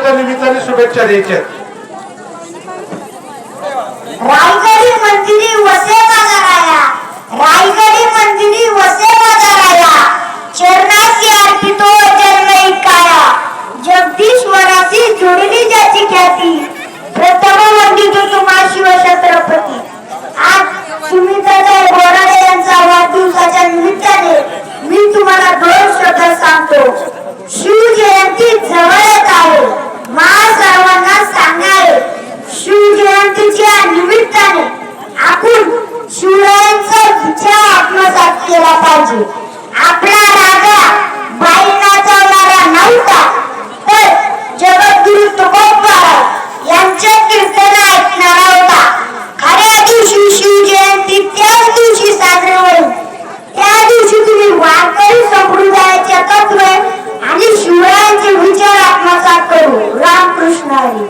दिनाच्या निमित्ताने शुभेच्छा द्यायच्या. रायगडी मंदिरी वसे बाजाराया, रायगडी मंदिरी वसे बाजाराया, चरणासी अर्पितो जन्मई काया, जगदीश्वराशी जोडली ज्याची ख्याती, प्रथम वंदितो तुम्हा शिवछत्रपती. आज सुमित्राताई बोराडे यांचा वाढदिवसाच्या निमित्ताने मी तुम्हाला 2 शब्द सांगतो. शिवजयंती जवळ येत आहे. मा सर्वांना सांगाय, शिवजयंतीच्या निमित्ताने आपण शिवरायांचा विचार आत्मसात केला पाहिजे. आपला राजा बाई नाचवणारा नव्हता, तर जगद्गुरु तुकोबा यांचे कीर्तन ऐकणारा होता. खऱ्या दिवशी शिवजयंती त्याच दिवशी साजरी होईल. त्या दिवशी तुम्ही वारकरी संप्रदायाचे तत्व आणि शिवरायांचे विचार आत्मसात करू. रामकृष्ण हरी.